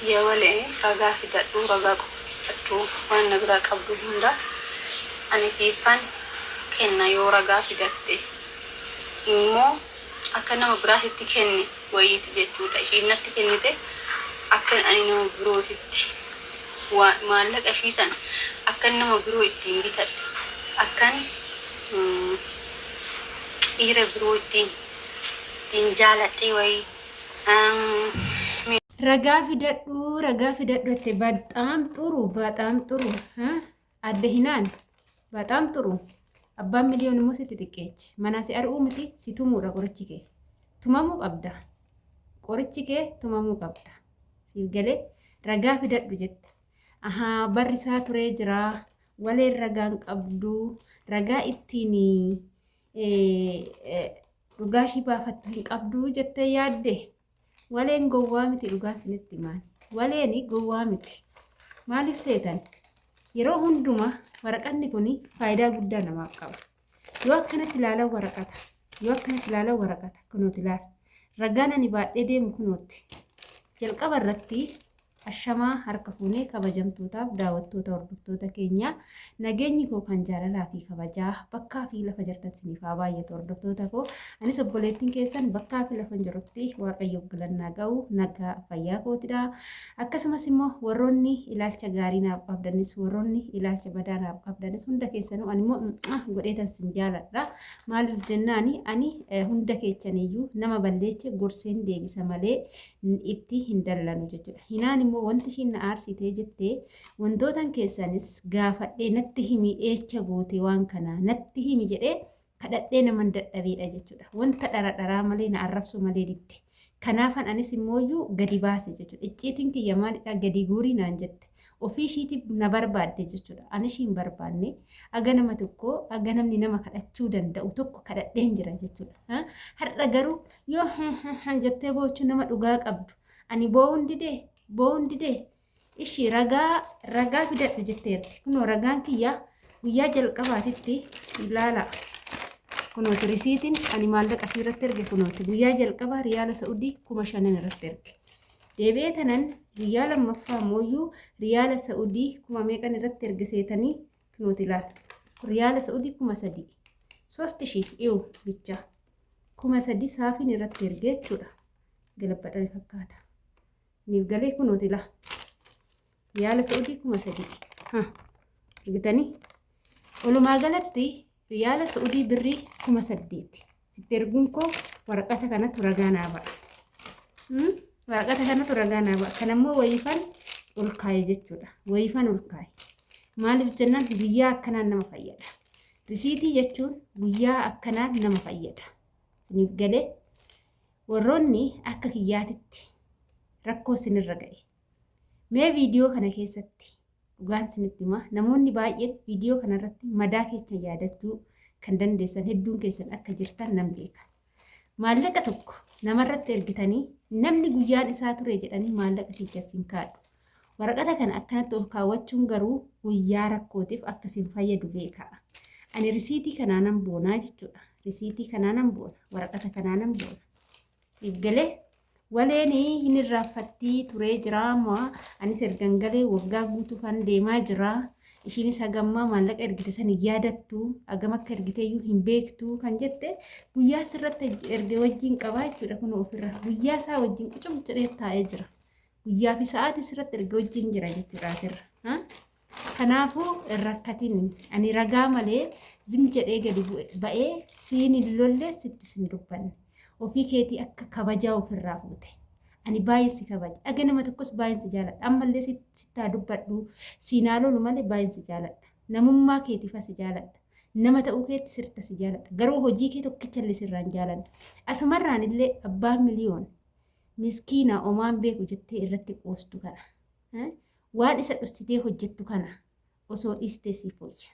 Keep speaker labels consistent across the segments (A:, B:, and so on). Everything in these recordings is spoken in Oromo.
A: يا ولي رجع في تدو رجع قدو وانا برا قبضو هندا أنا سيفان كنا يو رجع في دتي إمو أكنا مبراه تكني ويت جتو لشيء نتكني ده أكن أنا نمبرو ستي وما لك أشيسان أكن نمبرو التين بتر أكن إير برو التين جالتي وي
B: ragaa fidadhu itti በጣም ጥሩ adda hinaan በጣም ጥሩ abbaan miliyoon immoo sitti xiqqeechi manaa si ari'uu miti si tumuudha qorichi kee tumamuu qabda qorichi kee tumamuu qabda siif galee ragaa fidadhu jette barri isaa turee jira waleen ragaan qabdu ragaa ittiin dhugaashii baafattu hin qabdu jettee yaadde waleen gowwaa miti dhugaan sinitti maal waleeni gowwaa miti maaliif seetan yeroo hunduma waraqanni kun faayidaa guddaa namaaf qaba yoo akkanatti ilaalan waraqata kunuuti ilaal ragaan ani baadhee deemu kunuutti jalqaba irratti ashamaa harka fuunee kabajamtootaaf daawwattoota hordoftoota keenya nageenyi koo kan jaalalaa fi kabajaa bakkaa fi lafa jirtan siniif haa baay'atu hordoftoota koo anis obboleettiin keessan bakkaa fi lafa jirutti waaqayyoof galannaa ga'u nagaa fayyaa kootidha akkasumas immoo warroonni ilaalcha gaarii naaf qabdanis warroonni ilaalcha badaa naaf qabdanis hunda keessanuu ani immoo godheetan sin jaaladha maaliif jennaani ani hunda keessaniyyuu nama balleeche gorseen deebisa malee itti hin dallanu jechuudha hinaan immoo wanti ishiin na aarsitee jettee wantootan keessanis gaafadhee natti himi eecha goote waan kanaa natti himi jedhee kadhadhee naman dadhabeedha jechuudha wanta dharaa malee na arrabsu malee didde kanaafan anis immooyyuu gadi baase jechuudha icciitiin kiyya maalidha gadi guurii naan jette ofii ishiitiif na barbaadde jechuudha ani ishiin barbaanne aga nama tokko aga namni nama kadhachuu danda'u tokko kadhadheen jira jechuudha har'a garuu yoo jettee boochuu nama dhugaa qabdu ani boo'uun didee ishii ragaa fidadhu jetteerti kunoo ragaan kiyya guyyaa jalqabaatitti ilaala kunooti risiitiin ani maallaqa irratti erge kunooti guyyaa jalqabaa riyaala Saa'udii 5,000 irratti erge deebi'ee tanan guyyaa lammaffaa mooyyuu riyaala Saa'udii 1,000 irratti erge seetanii kunooti ilaala riyaala Saa'udii 3,000 3,000 iyu bicha 3,000 saafiin irratti erge jechuudha galabbaxame fakkaata niif galee kunooti ilaala riyaala Saa'udii 3,000 argitanii walumaa galatti riyaala Saa'udii birrii 8,000 sitti erguun koo waraqata kanatti ragaa naa ba'a kanammoo wayifan ol kaa'e jechuudha wayifan ol kaa'e maaliif jennaan guyyaa akkanaan nama fayyada risiitii jechuun guyyaa akkanaan nama fayyada niif galee warroonni akka kiyyaatitti rakkoo sinirra ga'e mee viidiyoo kana keessatti dhugaan sinitti himaa namoonni baay'een viidiyoo kanarratti madaa keessa yaadachuu kan dandeessan hedduun keessan akka jirtan nan beeka maallaqa tokko namarratti ergitanii namni guyyaan isaa ture jedhanii maallaqa fiichasiin kaadhu waraqata kana akkanatti ol kaawwachuun garuu guyyaa rakkootiif akkasiin fayyadu beeka ani risiitii kanaanan boonaa jechuudha risiitii kanaanan boona waraqata kanaanan boona siif galee waleeni hin irraaffattii turee jira moo anis ergangalee waggaa guutuufan deemaa jira ishiinis hagammaa maallaqa ergite san yaadattu agam akka ergiteeyyuu hin beektu kan jette guyyaa sirratti erge wajjin qabaa jechuudha kun ofirra guyyaa isaa wajjin qucum jedhee taa'ee jira guyyaa fi sa'aatii sirratti erge wajjin jira jechuudha asirra kanaafuu rakkatiin ani ragaa malee zim jedhee gadi ba'ee siin lollee sitti sin dubbanne ofii keetii akka kabajaa ofirraa fuute ani baay'ee si kabaja aga nama tokkos baay'ee si jaaladha ammallee sittaa dubbadhu siinaa lolu malee baay'ee si jaaladha namummaa keetiif si jaaladha nama ta'uu keetti sirta si jaaladha garuu hojii kee tokkichallee sirraan jaaladha asumarraan illee abbaan miliyoon miskiina omaan beeku jettee irratti qoostu kana waan isa dhossitee hojjettu kana osoo dhiistee siif wayya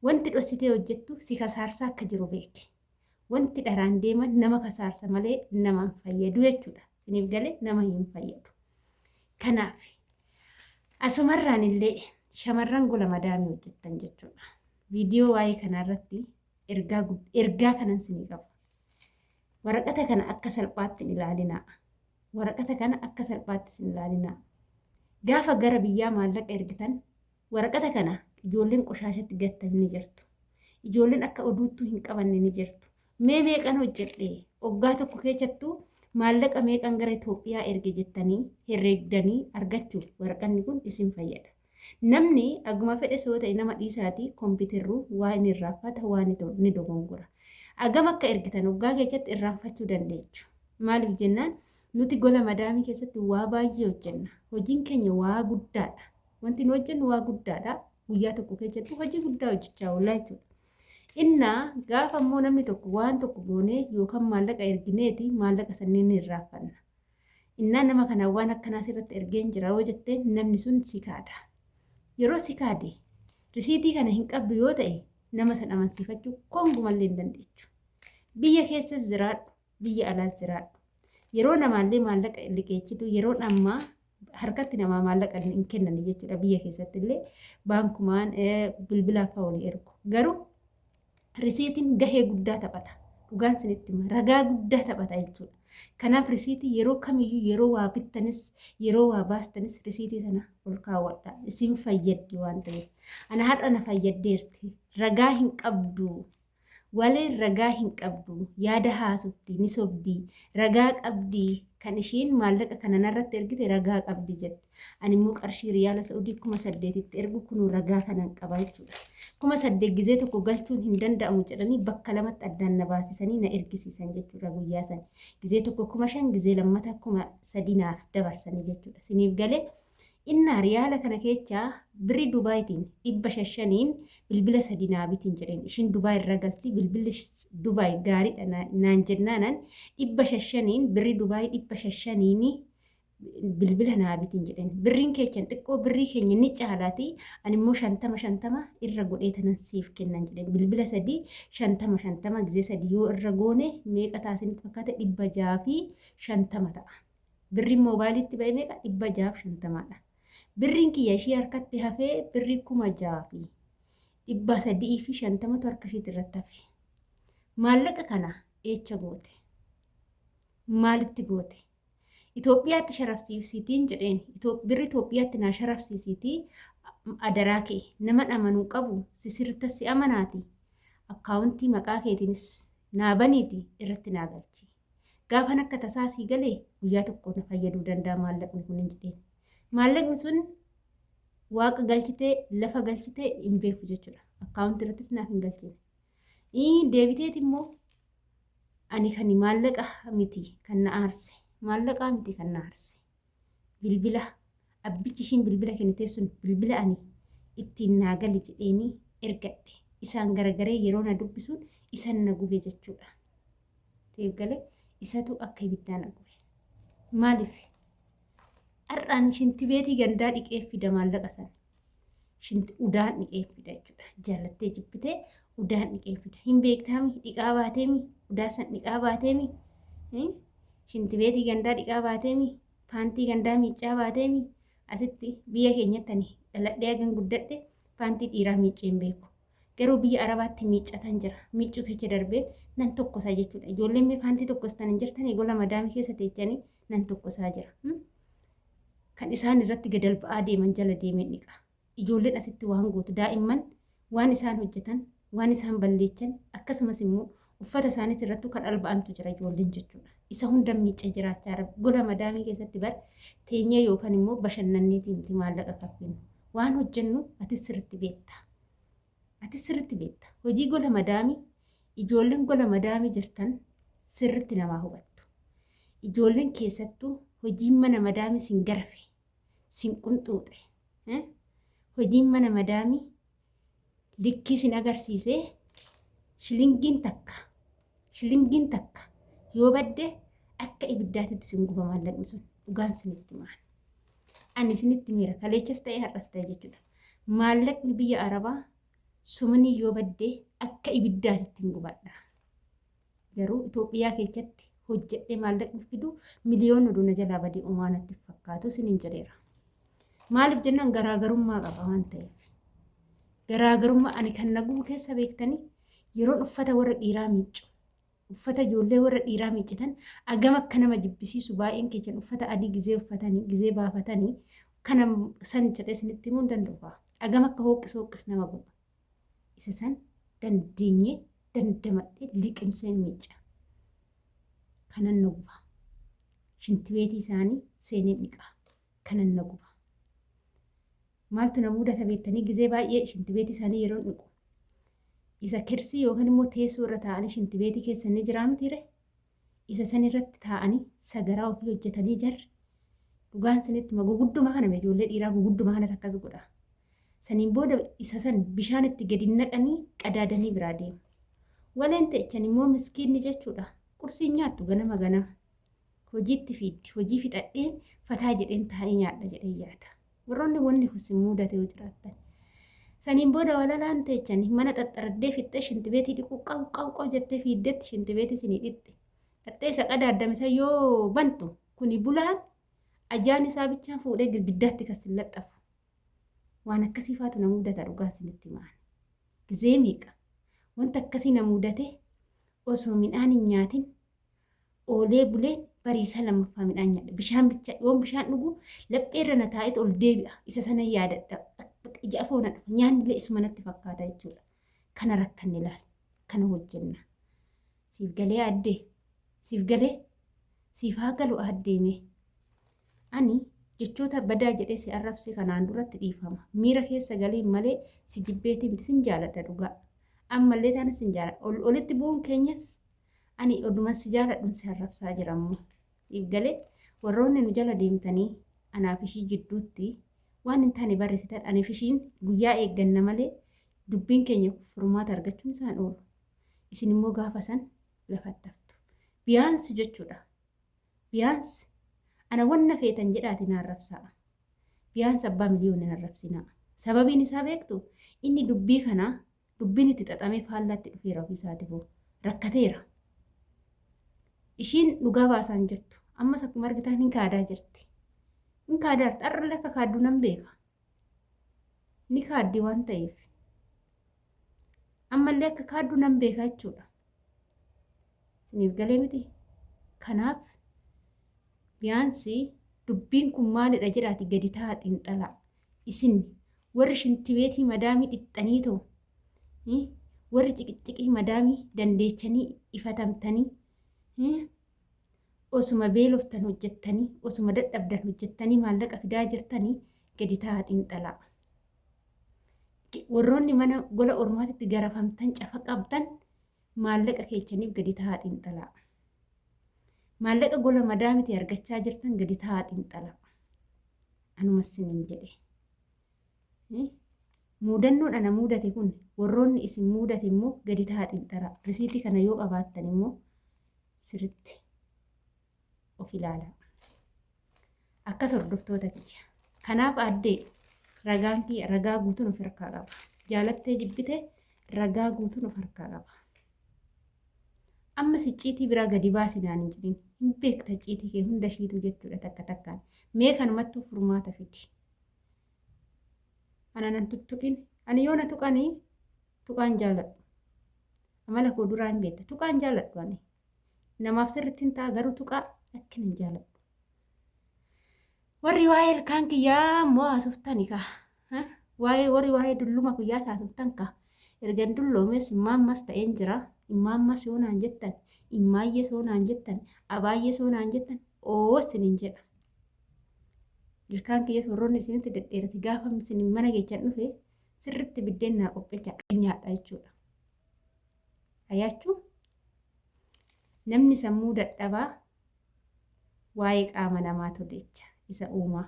B: wanti dhossitee hojjettu si kasaarsaa akka jiru beeki wanti dharaan deeman nama kasaarsa malee nama hin fayyadu jechuudha siniif galee nama hin fayyadu kanaaf asumarraan illee shamarran gola madaamii hojjettan jechuudha viidiyoo waa'ee kanarratti ergaa kanan sinii qabu waraqata kana akka salphaatti hin ilaalinaa waraqata kana akka salphaatti hin ilaalinaa Gaafa gara biyyaa maallaqa ergitan waraqata kana ijoolleen qoshaashatti gattan ni jirtu. Ijoolleen akka oduuttuu hin qabanne ni jirtu. Mee meeqan hojjedhe waggaa tokko keessattuu maallaqa meeqan gara Itoophiyaa erge jettanii herreegdanii argachuuf waraqanni kun isin fayyada. Namni aguma fedhe soo ta'e nama dhiisaatii kompiitarruu waan irraanfata waan ni dogongora. Agam akka ergitan waggaa keessatti irraanfachuu dandeechu. Maaliif jennaan nuti gola madaamii keessatti waa baay'ee hojjenna. Hojiin keenya waa guddaadha. Wanti nu hojjennu waa guddaadha. Guyyaa tokko keessatti hojii guddaa hojjechaa oolla jechuudha. Innaa gaafa immoo namni tokko waan tokko goonee yookaan maallaqa ergineeti maallaqa sanniin irraanfanna. Innaa nama kanaan waan akkanaas irratti ergeen jira yoo jettee namni sun si kaada. Yeroo si kaade risiitii kana hin qabdu yoo ta'e nama san amansiifachuu kongumallee hin dandeechu. Biyya keessas jiraadhu, biyya alaas jiraadhu. Yeroo namaallee maallaqa liqeessitu yeroo ammaa harkatti namaa maallaqa hin kennan jechuudha. Biyya keessatti illee baankumaan bilbilaaf fa'aa walii ergu. Garuu risiitiin gahee guddaa taphata. Dhugaan isinitti hima ragaa guddaa taphata jechuudha. Kanaaf risiitii yeroo kamiyyuu yeroo waa bittanis yeroo waa baastanis risiitii sana ol kaawwadha. Isin fayyaddi waan ta'eef. Ana haadha na fayyaddeerti. Ragaa hin qabdu. Waleen ragaa hin qabdu. Yaada haasofti ni sobdi. Ragaa qabdi. Kan ishiin maallaqa kana narratti ergite ragaa qabdi jette. Ani immoo qarshii riyaala Saa'udii 8,000tti ergu kun ragaa kanan qaba jechuudha. 8,000 gizee tokko galchuun hin danda'amu jedhanii bakka lamatti addaan na baasisanii na ergisiisan jechuudha guyyaa sana. Gizee tokko 5,000 gizee lammata 3,000 naaf dabarsanii jechuudha. Siniif galee innaa riyaala kana keessaa birri Dubaayitiin 500 bilbila 3 naabitiin jedheen. Ishiin Dubaay irra galti bilbilli Dubaay gaariidha naan jennaanan 500 birri Dubaay 500 bilbila naabitiin jedheen. Birriin keechan xiqqoo birrii keenya ni caalaati. Ani immoo 50 irra godhee tanan siif kennan jedheen. Bilbila 3 50 gizee 3 yoo irra goone meeqa taasinitti fakkaata 650 ta'a. Birriin moobaayiliitti ba'e meeqa 650dha. Birriin kiyya ishii harkatti hafee birrii 6,350 harka ishiitti irratti hafe. Maallaqa kana eecha goote? Maalitti goote? Itoophiyaatti sharafsiisiitiin jedheen. Birri Itoophiyaatti naa sharafsiisiitii adaraa kee nama amanuu qabu sisirta si amanaati. Akkaawuntii maqaa keetiinis naa baniiti irratti naa galchi. Gaafan akka tasaa sii galee guyyaa tokko na fayyaduu danda'a maallaqni kun hin jedheen. Maallaqni sun waaqa galchitee lafa galchitee hin beeku jechuudha. Akkaawuntii irrattis naaf hin galchine. Deebiteet immoo ani kan maallaqa miti kan na aarse. Maallaqaa miti kan na aarse. Bilbila abbichi ishiin bilbila kenniteef sun bilbila ani ittiin naa gali jedheenii ergadhe. Isaan garagaree yeroo na dubbisuun isan na gube jechuudha. Teef galee isatu akka ibiddaa na gube. Maaliif? Har'aan shinti beetii gandaa dhiqee fida maallaqa sana. Shinti udaan dhiqee fida jechuudha. Jaalattee jibbitee udaan dhiqee fida. Hin beektaami dhiqaa baateemi udaa san dhiqaa baateemi. Shinti beetii gandaa dhiqaa baateemi paantii gandaa miiccaa baateemi. Asitti biyya keenyatti dhaladhee hagan guddadhe paantii dhiiraa miiccee hin beeku. Garuu biyya Arabaatti miiccatan jira. Miiccuu keessa darbee nan tokkosaa jechuudha. Ijoolleen paantii tokkostan hin jirtanii gola madaamii keessa teechanii nan tokkosaa jira. Kan isaan irratti gadal ba'aa deeman jala deemee dhiqa. Ijoolleen asitti waan gootu daa'imman waan isaan hojjetan waan isaan balleechan akkasumas immoo uffata isaaniitti irrattu kan alba'antu jira ijoolleen jechuudha. Isa hunda miiccee jiraachaa gola madaamii keessatti bar teenyee yookaan immoo bashannanneetiin miti maallaqa kaffinu. Waan hojjennu ati sirriitti beekta. Ati sirriitti beekta. Hojii gola madaamii ijoolleen gola madaamii jirtan sirriitti namaa hubattu. Ijoolleen keessattuu hojiin mana madaamii sin garafe, sin qunxuuxe. Hojiin mana madaamii likkii sin agarsiisee shilingiin takka yoo badde akka ibiddaatitti sin guba maallaqni sun dhugaan sinitti maan. Ani sinitti miira kaleechas ta'ee har'as ta'e jechuudha. Maallaqni biyya Arabaa sumni yoo badde akka ibiddaatitti hin gubadha. Garuu Itoophiyaa keessatti hojjedhee maallaqni fidu miliyoona duna jalaa badee umaanatti fakkaatu sinin jedheera. Maaliif jennaan garaagarummaa qaba waan ta'eef. Garaagarummaa ani kan naguu keessa beektanii yeroon uffata warra dhiiraa miiccu. Uffata ijoollee warra dhiiraa miiccitan agam akka nama jibbisiisu baay'een keessan uffata adii gizee uffatanii gizee baafatanii kana san jedhee isinitti himuu hin danda'u. Agam akka hooqis nama godhu. Isa san dandeenyee dandamadhee liqimsee miica. Kanan na guba. Shintibeetii isaanii seenee dhiqaa. Kanan na guba. Maaltu na mudata beektanii gizee baay'ee shintibeetii isaanii yeroo dhiqu. Isa kirsii yookaan immoo teessoo irra taa'anii shintibeetii keessa ni jiraa mitiire. Isa san irratti taa'anii sagaraa ofii hojjetanii jarri. Dhugaan sinitti gugudduma kana ijoollee dhiiraa gugudduma kanas akkas godha. Saniin booda isa san bishaan itti gadi naqanii qadaadanii biraa deemu. Waleen ta'echan immoo miskiinni jechuudha. Qursii nyaattu ganama ganama. Hojiitti fiiddi. Hojii fixadheen fataa jedheen taa'ee nyaadha jedhee yaada. Warroonni wanni husin mudate yoo jiraattan. Saniin booda walalaan ta'echan mana xaxxaraddee fixxee shintibeetii dhiquu qabu jettee fiiddetti shintibeetii sinii dhixxe. Dhaxxee isa qadaadamisa yoo bantu kuni bulaan ajaan isaa bichaan fuudhee girgiddaatti kan sin laxxafu. Waan akkasii faatu na mudata dhugaan sinitti himaan. Gizee meeqa wanta akkasii na mudate osoo midhaan hin nyaatin oolee buleen bariisa lammaffaa midhaan nyaadha. Bishaan dhugu lapheerra na taa'etu ol deebi'a. Isa sana yaadadha. Ija afoo na dhufa. Nyaanni illee isuma natti fakkaata jechuudha. Kana rakkanne ilaali. Kana hojjenna. Siif galee addee. Siif galee siif haa galu addeemee. Ani jechoota badaa jedhee si arrabse kanaan duratti dhiifama. Miira keessa galee malee si jibbeetii miti sin jaaladha dhugaa. Ammallee taana sin jaaladha. Olitti bu'uun keenyas ani oduma si jaaladhuun si arrabsaa jirammoo. Siif galee warroonni nu jala deemtanii anaaf ishii jidduutti waan hin taane barreessitan aniif ishiin guyyaa eegganna malee dubbiin keenya furmaata argachuun isaan oolu. Isin immoo gaafa san lafatti haftu. Biyaansi jechuudha. Biyaansi. Ana wanna feetan jedhaati na arrabsaa. Biyaansi abbaa miliyoona na arrabsinaa. Sababiin isaa beektu inni dubbii kanaa dubbiin itti xaxamee faallatti dhufeera ofiisaati boo rakkateera. Ishiin dhugaa baasaan jirtu. Ammas akkuma argitan hin kaadaa jirti. Hin kaadaa xarra akka kaadduu nan beeka. Ni kaaddii waan ta'eef. Ammallee akka kaadduu nan beeka jechuudha. Siniif galee miti. Kanaaf biyaansi dubbiin kun maalidha jedhaati gadi taa'aa xiinxalaa. Isin warri shintibeetii madaamii dhixxanii ta'u warri ciqiccikii madaamii dandeechanii ifatamtanii osuma beeloftan hojjettanii osuma dadhabdan hojjettanii maallaqa fidaa jirtanii gadi taa'aa xiinxalaa. Warroonni mana gola ormaatitti garafamtan cafa qabtan maallaqa keechaniif gadi taa'aa xiinxalaa. Maallaqa gola madaamiti argachaa jirtan gadi taa'aa xiinxalaa. Anumas sinin jedhe. Muudannoon ana mudate kun warroonni isin mudate immoo gadi taa'aa xiinxalaa. Risiitii kana yoo qabaattan immoo sirriitti of ilaalaa. Akkas hordoftoota kiyya. Kanaaf addee ragaan kiyya ragaa guutuun of harkaa qaba. Jaalattee jibbite ragaa guutuun of harkaa qaba. Amma icciitii biraa gadi baasinaan hin jedhin. Hin beekta icciitii kee hunda shiitu jechuudha takka takkaan. Mee kanumattuu furmaata fidi. Ana nan tuttuqin. Ani yoo na tuqanii tuqaan jaaladhu. Amala koo duraa hin beekta. Tuqaan jaaladhu ani. Namaaf sirriitti hin ta'a garuu tuqaa akkin hin jaaladhu. Warri waa'ee ilkaan kiyyaa immoo haasoftan kaa. Warri waa'ee dulluma kiyyaa haasoftan kaa. Ergan dulloomes immaammas ta'een jira. Immaammas yoo naan jettan, immaayyee yoo naan jettan, abaayyee yoo naan jettan, isiniin jedha. Ilkaan kiyya warroonni isinitti dhedheerati gaafa isin mana keessan dhufe sirriitti biddeen naa qopheechaa nyaadha jechuudha. Ayyaachuu namni sammuu dadhabaa waa'ee qaama namaa tolecha isa uumaa.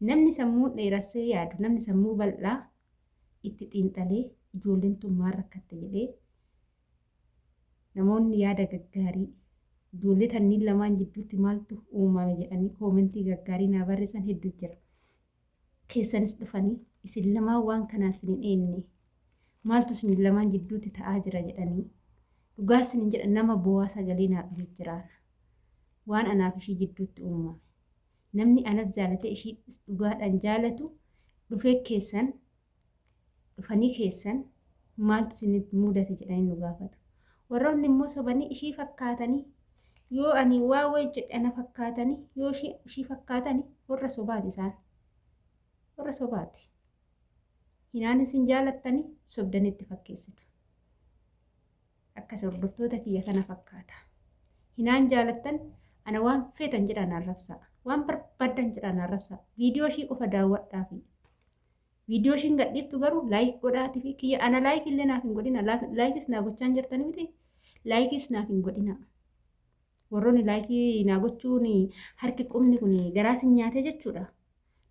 B: Namni sammuu dheerassee yaadu, namni sammuu bal'aa itti xiinxalee ijoolleen tun maal rakkatte jedhee namoonni yaada gaggaarii ijoollee tanniin lamaan jidduutti maaltu uumame jedhanii koomentii gaggaarii naa barreessan hedduu jira. Keessanis dhufanii isin lamaan waan kanaa isin hin eenne maaltu isin lamaan jidduutti ta'aa jira jedhanii dhugaa isin jedhan nama bo'aa sagalee naa qabee jiraana. Waan anaaf ishii jidduutti uumame. Namni anas jaalatee ishii dhugaadhaan jaalatu dhufee keessan dhufanii keessan maaltu isin mudate jedhanii nu gaafatu. Warroonni immoo sobanii ishii fakkaatanii yoo ani waa wayii jedhe ana fakkaatanii yoo ishii fakkaatanii warra sobaati isaan. warra sobaati. Hinaan isin jaalattanii sobdanitti fakkeessitu. Akkas hordoftoota kiyya kana fakkaata. Hinaan jaalattan ana waan feetan jedhaan arrabsaa. Waan barbaadan jedhaan arrabsaa. Viidiyoo ishii qofa daawwadhaafi. Viidiyoo ishiin gadhiiftu garuu laayik godhaatii fi kiyya ana laayik illee naaf hin godhina. Laayikis naa gochaan jirtanii miti. Laayikis naaf hin godhina. Warroonni laayikii naa gochuun harki qubni kun garaasin nyaate jechuudha.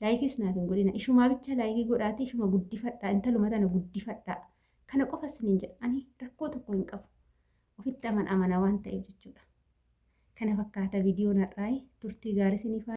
B: Laayikis naaf hin godhina. Ishumaa bicha laayikii godhaatii ishuma guddifadhaa. Intaluma tana guddifadhaa. Kana qofa isiniin jedha. Ani rakkoo tokko hin qabu. Ofitti amana waan ta'eef jechuudha. Kana fakkaata viidiyoon har'aa turtii gaarii isiniif